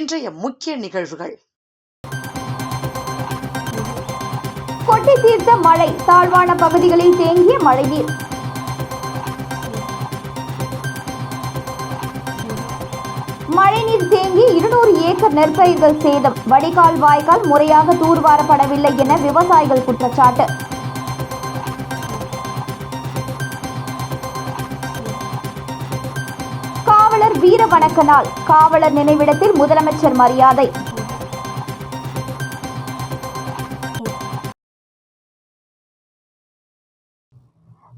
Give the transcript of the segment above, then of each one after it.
இன்றைய முக்கிய நிகழ்வுகள். கொட்டி தீர்த்த மழை, தாழ்வான பகுதிகளில் தேங்கிய மழைநீர். மழைநீர் தேங்கி 200 ஏக்கர் நெற்பயிர்கள் சேதம். வடிகால் வாய்க்கால் முறையாக தூர்வாரப்படவில்லை என விவசாயிகள் குற்றச்சாட்டு. காவலர் வீர வணக்க நாள், காவலர் நினைவிடத்தில் முதலமைச்சர் மரியாதை.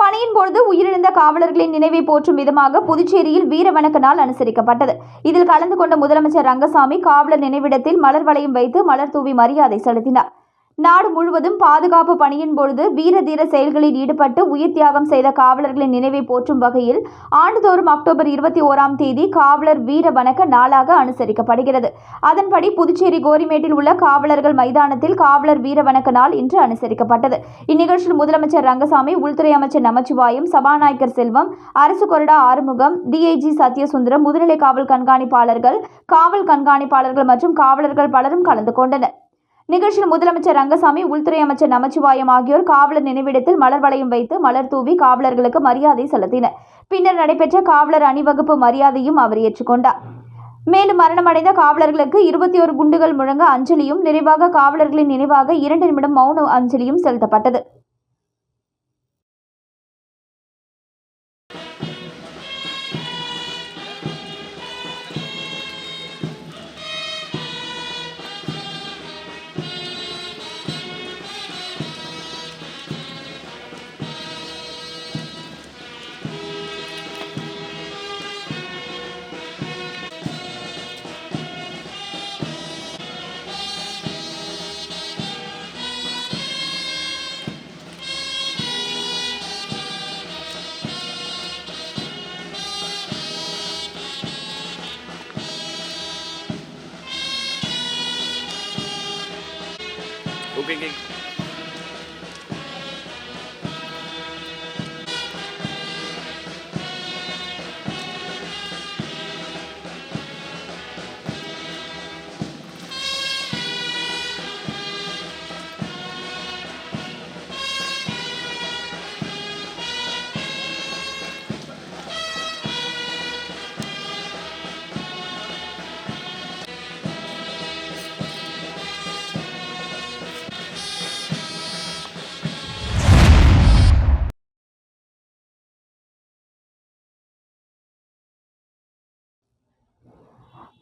பணியின் பொழுது உயிரிழந்த காவலர்களின் நினைவை போற்றும் விதமாக புதுச்சேரியில் வீர வணக்க நாள் அனுசரிக்கப்பட்டது. இதில் கலந்து கொண்ட முதலமைச்சர் ரங்கசாமி காவலர் நினைவிடத்தில் மலர் வளையம் வைத்து மலர் தூவி மரியாதை செலுத்தினார். நாடு முழுவதும் பாதுகாப்பு பணியின் பொழுது வீர தீர செயல்களில் ஈடுபட்டு உயிர் தியாகம் செய்த காவலர்களின் நினைவை போற்றும் வகையில் ஆண்டுதோறும் அக்டோபர் 21 காவலர் வீர வணக்க நாளாக அனுசரிக்கப்படுகிறது. அதன்படி புதுச்சேரி கோரிமேட்டில் உள்ள காவலர்கள் மைதானத்தில் காவலர் வீர வணக்க நாள் இன்று அனுசரிக்கப்பட்டது. இந்நிகழ்ச்சியில் முதலமைச்சர் ரங்கசாமி, உள்துறை அமைச்சர் நமச்சிவாயம், சபாநாயகர் செல்வம், அரசு கொறடா ஆறுமுகம், டிஐஜி சத்யசுந்தரம், முதுநிலை காவல் கண்காணிப்பாளர்கள், காவல் கண்காணிப்பாளர்கள் மற்றும் காவலர்கள் பலரும் கலந்து கொண்டனர். நிகழ்ச்சியில் முதலமைச்சர் ரங்கசாமி, உள்துறை அமைச்சர் நமச்சிவாயம் ஆகியோர் காவலர் நினைவிடத்தில் மலர் வளையம் வைத்து மலர் தூவி காவலர்களுக்கு மரியாதை செலுத்தினர். பின்னர் நடைபெற்ற காவலர் அணிவகுப்பு மரியாதையும் அவர் ஏற்றுக்கொண்டார். மேலும் மரணமடைந்த காவலர்களுக்கு 21 குண்டுகள் முழங்க அஞ்சலியும், நிறைவாக காவலர்களின் நினைவாக 2 நிமிடம் மௌன அஞ்சலியும் செலுத்தப்பட்டது. Okay.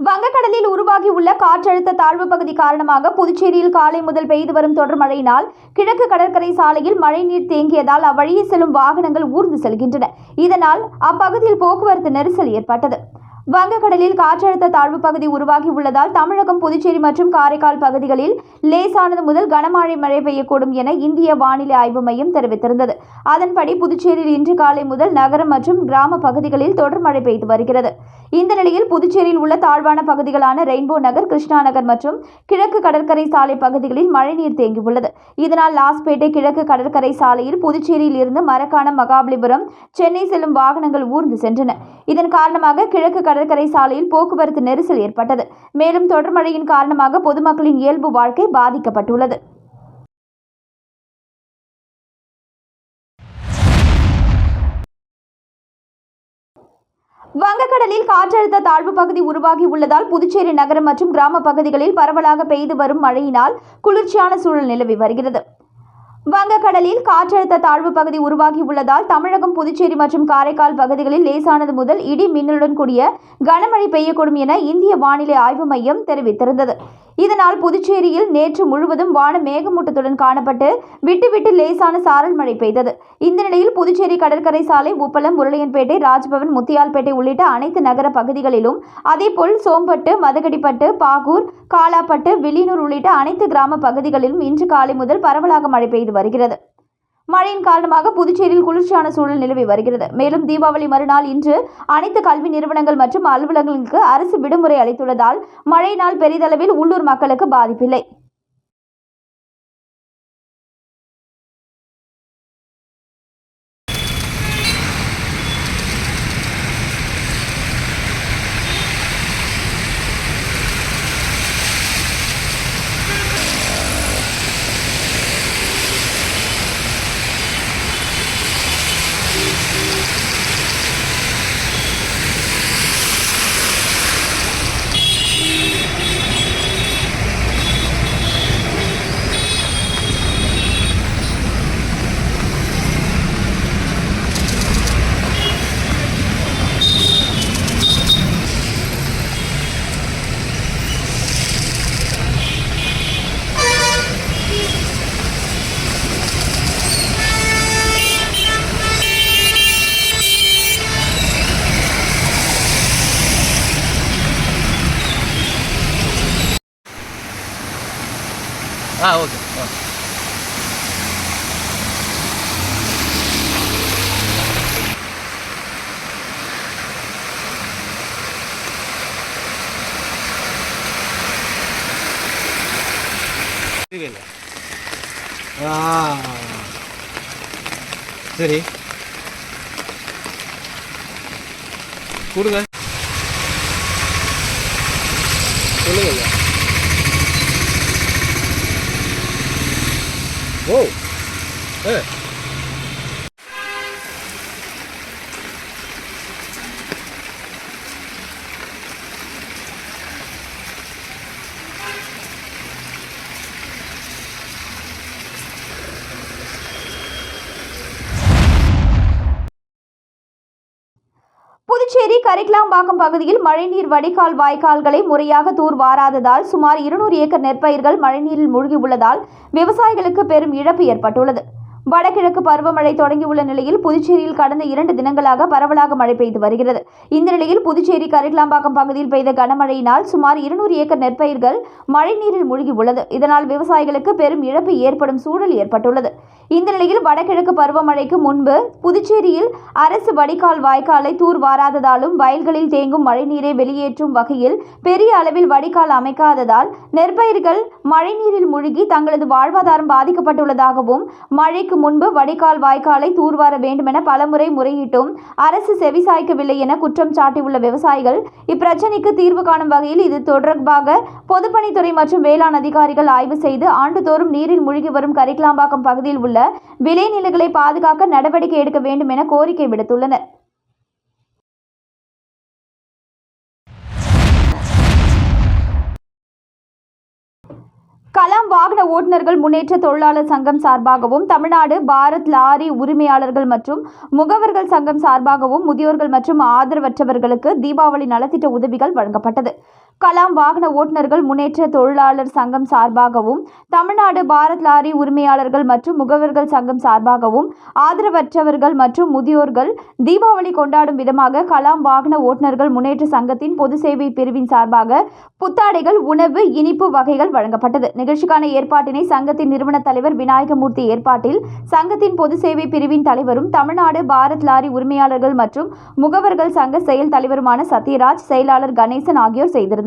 வங்கக்கடலில் உருவாகியுள்ள காற்றழுத்த தாழ்வு பகுதி காரணமாக புதுச்சேரியில் காலை முதல் பெய்து வரும் தொடர் மழையினால் கிழக்கு கடற்கரை சாலையில் மழைநீர் தேங்கியதால் அவ்வழியே செல்லும் வாகனங்கள் ஊர்ந்து செல்கின்றன. இதனால் அப்பகுதியில் போக்குவரத்து நெரிசல் ஏற்பட்டது. வங்கக்கடலில் காற்றழுத்த தாழ்வு பகுதி உருவாகி உள்ளதால் தமிழகம், புதுச்சேரி மற்றும் காரைக்கால் பகுதிகளில் லேசானது முதல் கனமழை மழை பெய்யக்கூடும் என இந்திய வானிலை ஆய்வு மையம் தெரிவித்திருந்தது. அதன்படி புதுச்சேரியில் இன்று காலை முதல் நகரம் மற்றும் கிராம பகுதிகளில் தொடர் மழை பெய்து வருகிறது. இந்த நிலையில் புதுச்சேரியில் உள்ள தாழ்வான பகுதிகளான ரெயின்போ நகர், கிருஷ்ணா நகர் மற்றும் கிழக்கு கடற்கரை சாலை பகுதிகளில் மழைநீர் தேங்கியுள்ளது. இதனால் லாஸ்பேட்டை கிழக்கு கடற்கரை சாலையில் புதுச்சேரியில் இருந்து மரக்காணம், மகாபலிபுரம், சென்னை செல்லும் வாகனங்கள் ஊர்ந்து சென்றன. இதன் காரணமாக கிழக்கு கடற்கரை சாலையில் போக்குவரத்து நெரிசல் ஏற்பட்டது. மேலும் தொடர் மழையின் காரணமாக பொதுமக்களின் இயல்பு வாழ்க்கை பாதிக்கப்பட்டுள்ளது. வங்கக்கடலில் காற்றழுத்த தாழ்வு பகுதி உருவாகி உள்ளதால் புதுச்சேரி நகரம் மற்றும் கிராம பகுதிகளில் பரவலாக பெய்து வரும் மழையினால் குளிர்ச்சியான சூழல் நிலவி வருகிறது. வங்கக்கடலில் காற்றழுத்த தாழ்வு பகுதி உருவாகி உள்ளதால் தமிழகம், புதுச்சேரி மற்றும் காரைக்கால் பகுதிகளில் லேசானது முதல் இடி மின்னலுடன் கூடிய கனமழை பெய்யக்கூடும் என இந்திய வானிலை ஆய்வு மையம் தெரிவித்திருந்தது. இதனால் புதுச்சேரியில் நேற்று முழுவதும் வானம் மேகமூட்டத்துடன் காணப்பட்டு விட்டு லேசான சாரல் மழை பெய்தது. இந்த நிலையில் புதுச்சேரி கடற்கரை சாலை, உப்பளம், உருளையன்பேட்டை, ராஜ்பவன், முத்தியால்பேட்டை உள்ளிட்ட அனைத்து நகர பகுதிகளிலும், அதேபோல் சோம்பட்டு, மதகடிப்பட்டு, பாகூர், காலாப்பட்டு, வில்லியனூர் உள்ளிட்ட அனைத்து கிராம பகுதிகளிலும் இன்று காலை முதல் பரவலாக மழை பெய்து வருகிறது. மழையின் காரணமாக புதுச்சேரியில் குளிர்ச்சியான சூழல் நிலவி வருகிறது. மேலும் தீபாவளி மறுநாள் இன்று அனைத்து கல்வி நிறுவனங்கள் மற்றும் அலுவலகங்களுக்கு அரசு விடுமுறை அளித்துள்ளதால் மழையினால் பெரிதளவில் உள்ளூர் மக்களுக்கு பாதிப்பில்லை. ஓகே. சரி கொடுங்க, சொல்லுங்க ஐயா. ஓ புதுச்சேரி கரிக்கலாம்பாக்கம் பகுதியில் மழைநீர் வடிகால் வாய்க்கால்களை முறையாக தூர்வாராததால் சுமார் 200 ஏக்கர் நெற்பயிர்கள் மழைநீரில் மூழ்கியுள்ளதால் விவசாயிகளுக்கு பெரும் இழப்பு ஏற்பட்டுள்ளது. வடகிழக்கு பருவமழை தொடங்கியுள்ள நிலையில் புதுச்சேரியில் கடந்த 2 தினங்களாக பரவலாக மழை பெய்து வருகிறது. இந்த நிலையில் புதுச்சேரி கரிக்கலாம்பாக்கம் பகுதியில் பெய்த கனமழையினால் சுமார் 200 ஏக்கர் நெற்பயிர்கள் மழைநீரில் மூழ்கியுள்ளது. இதனால் விவசாயிகளுக்கு பெரும் இழப்பு ஏற்படும் சூழல் ஏற்பட்டுள்ளது. இந்த நிலையில் வடகிழக்கு பருவமழைக்கு முன்பு புதுச்சேரியில் அரசு வடிகால் வாய்க்காலை தூர்வாராததாலும் வயல்களில் தேங்கும் மழைநீரை வெளியேற்றும் வகையில் பெரிய அளவில் வடிகால் அமைக்காததால் நெற்பயிர்கள் மழைநீரில் மூழ்கி தங்களது வாழ்வாதாரம் பாதிக்கப்பட்டுள்ளதாகவும் மழைக்கு முன்பு வடிகால் வாய்க்காலை தூர்வார வேண்டுமென பலமுறை முறையிட்டும் அரசு செவிசாய்க்கவில்லை என குற்றம் சாட்டியுள்ள விவசாயிகள் இப்பிரச்சினைக்கு தீர்வு காணும் வகையில் இது தொடர்பாக பொதுப்பணித்துறை மற்றும் வேளாண் அதிகாரிகள் ஆய்வு செய்து ஆண்டுதோறும் நீரில் மூழ்கி வரும் கரிக்கலாம்பாக்கம் பகுதியில் உள்ள விளைநிலங்களை பாதுகாக்க நடவடிக்கை எடுக்க வேண்டும் என கோரிக்கை விடுத்துள்ளனர். கலாம் வாகன ஓட்டுநர்கள் முன்னேற்ற தொழிலாளர் சங்கம் சார்பாகவும் தமிழ்நாடு பாரத் லாரி உரிமையாளர்கள் மற்றும் முகவர்கள் சங்கம் சார்பாகவும் முதியோர்கள் மற்றும் ஆதரவற்றவர்களுக்கு தீபாவளி நலத்திட்ட உதவிகள் வழங்கப்பட்டது. கலாம் வாகன ஓட்டுநர்கள் முன்னேற்ற தொழிலாளர் சங்கம் சார்பாகவும் தமிழ்நாடு பாரத் லாரி உரிமையாளர்கள் மற்றும் முகவர்கள் சங்கம் சார்பாகவும் ஆதரவற்றவர்கள் மற்றும் முதியோர்கள் தீபாவளி கொண்டாடும் விதமாக கலாம் வாகன ஓட்டுநர்கள் முன்னேற்ற சங்கத்தின் பொது சேவை பிரிவின் சார்பாக புத்தாடைகள், உணவு, இனிப்பு வகைகள் வழங்கப்பட்டது. நிகழ்ச்சிக்கான ஏற்பாட்டினை சங்கத்தின் நிறுவன தலைவர் விநாயகமூர்த்தி ஏற்பாட்டில் சங்கத்தின் பொது சேவை பிரிவின் தலைவரும் தமிழ்நாடு பாரத் லாரி உரிமையாளர்கள் மற்றும் முகவர்கள் சங்க செயல் தலைவருமான சத்யராஜ், செயலாளர் கணேசன் ஆகியோர் செய்திருந்தனர்.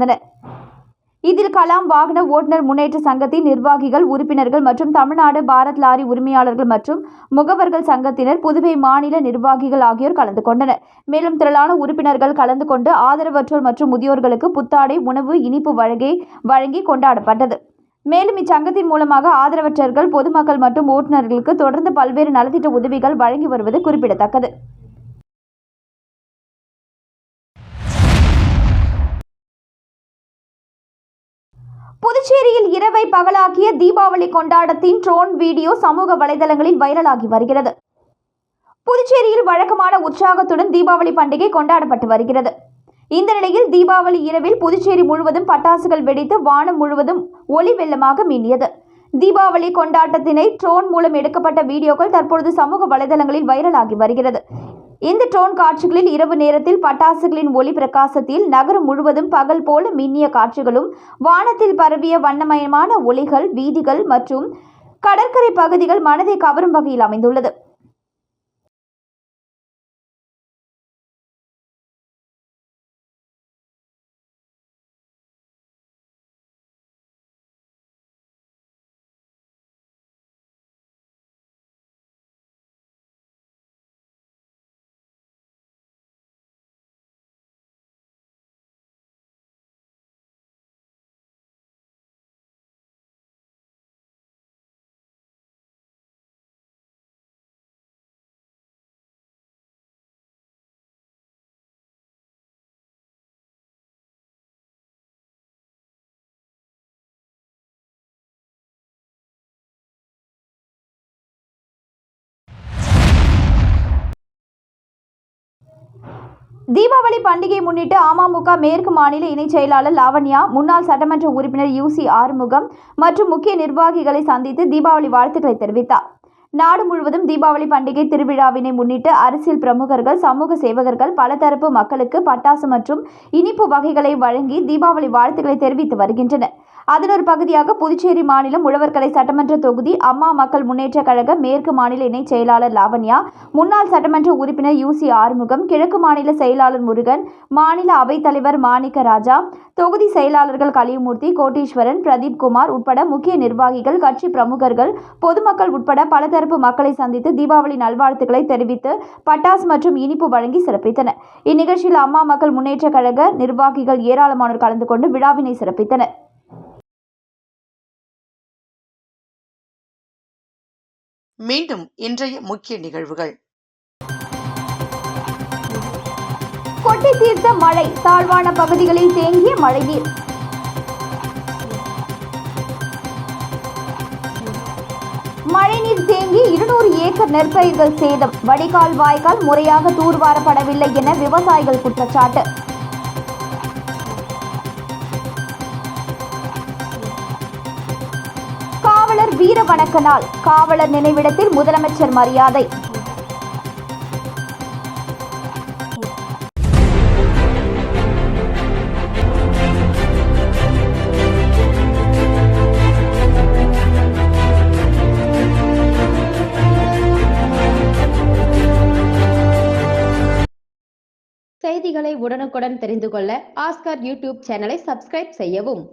இதில் கலாம் வாகன ஓட்டுநர் முன்னேற்ற சங்கத்தின் நிர்வாகிகள், உறுப்பினர்கள் மற்றும் தமிழ்நாடு பாரத் லாரி உரிமையாளர்கள் மற்றும் முகவர்கள் சங்கத்தினர், புதுவை மாநில நிர்வாகிகள் ஆகியோர் கலந்து கொண்டனர். மேலும் திரளான உறுப்பினர்கள் கலந்து கொண்டு ஆதரவற்றோர் மற்றும் முதியோர்களுக்கு புத்தாடை, உணவு, இனிப்பு வழங்கி கொண்டாடப்பட்டது. மேலும் இச்சங்கத்தின் மூலமாக ஆதரவற்றவர்கள், பொதுமக்கள் மற்றும் ஓட்டுநர்களுக்கு தொடர்ந்து பல்வேறு நலத்திட்ட உதவிகள் வழங்கி வருவது குறிப்பிடத்தக்கது. புதுச்சேரியில் இரவை பகலாக்கிய தீபாவளி கொண்டாட்டத்தின் ட்ரோன் வீடியோ சமூக வலைதளங்களில் வைரலாகி வருகிறது. புதுச்சேரியில் வழக்கமான உற்சாகத்துடன் தீபாவளி பண்டிகை கொண்டாடப்பட்டு வருகிறது. இந்த நிலையில் தீபாவளி இரவில் புதுச்சேரி முழுவதும் பட்டாசுகள் வெடித்து வானம் முழுவதும் ஒளி வெள்ளமாக மின்னியது. தீபாவளி கொண்டாட்டத்தினை ட்ரோன் மூலம் எடுக்கப்பட்ட வீடியோக்கள் தற்பொழுது சமூக வலைதளங்களில் வைரலாகி வருகிறது. இந்த ட்ரோன் காட்சிகளில் இரவு நேரத்தில் பட்டாசுகளின் ஒளி பிரகாசத்தில் நகரம் முழுவதும் பகல் போல மின்னிய காட்சிகளும், வானத்தில் பரவிய வண்ணமயமான ஒளிகள், வீதிகள் மற்றும் கடற்கரை பகுதிகள் மனதை கவரும் வகையில் அமைந்துள்ளது. தீபாவளி பண்டிகையை முன்னிட்டு அமமுக மேற்கு மாநில இணைச் செயலாளர் லாவண்யா, முன்னாள் சட்டமன்ற உறுப்பினர் யூசி ஆறுமுகம் மற்றும் முக்கிய நிர்வாகிகளை சந்தித்து தீபாவளி வாழ்த்துக்களை தெரிவித்தார். நாடு முழுவதும் தீபாவளி பண்டிகை திருவிழாவினை முன்னிட்டு அரசியல் பிரமுகர்கள், சமூக சேவகர்கள் பலதரப்பு மக்களுக்கு பட்டாசு மற்றும் இனிப்பு வகைகளை வழங்கி தீபாவளி வாழ்த்துக்களை தெரிவித்து வருகின்றனர். அதன் ஒரு பகுதியாக புதுச்சேரி மாநிலம் உழவர்கரை சட்டமன்ற தொகுதி அம்மா மக்கள் முன்னேற்ற கழக மேற்கு மாநில இணைச் செயலாளர் லாவண்யா, முன்னாள் சட்டமன்ற உறுப்பினர் யூசி ஆறுமுகம், கிழக்கு மாநில செயலாளர் முருகன், மாநில அவைத்தலைவர் மாணிக்க ராஜா, தொகுதி செயலாளர்கள் கலியமூர்த்தி, கோட்டீஸ்வரன், பிரதீப் குமார் உட்பட முக்கிய நிர்வாகிகள், கட்சி பிரமுகர்கள், பொதுமக்கள் உட்பட பலதரப்பு மக்களை சந்தித்து தீபாவளி நல்வாழ்த்துக்களை தெரிவித்து பட்டாசு மற்றும் இனிப்பு வழங்கி சிறப்பித்தனர். இந்நிகழ்ச்சியில் அம்மா மக்கள் முன்னேற்ற கழக நிர்வாகிகள் ஏராளமானோர் கலந்து கொண்டு விழாவினை சிறப்பித்தனர். மீண்டும் இன்றைய முக்கிய நிகழ்வுகள். கொட்டி தீர்த்த மழை, தாழ்வான பகுதிகளில் தேங்கிய மழைநீர். மழைநீர் தேங்கி 200 ஏக்கர் நெற்பயிர்கள் சேதம். வடிகால் வாய்க்கால் முறையாக தூர்வாரப்படவில்லை என விவசாயிகள் குற்றச்சாட்டு. காவலர் வீர வணக்க நாள், காவலர் நினைவிடத்தில் முதலமைச்சர் மரியாதை. செய்திகளை உடனுக்குடன் தெரிந்து கொள்ள ஆஸ்கார் யூடியூப் சேனலை சப்ஸ்கிரைப் செய்யவும்.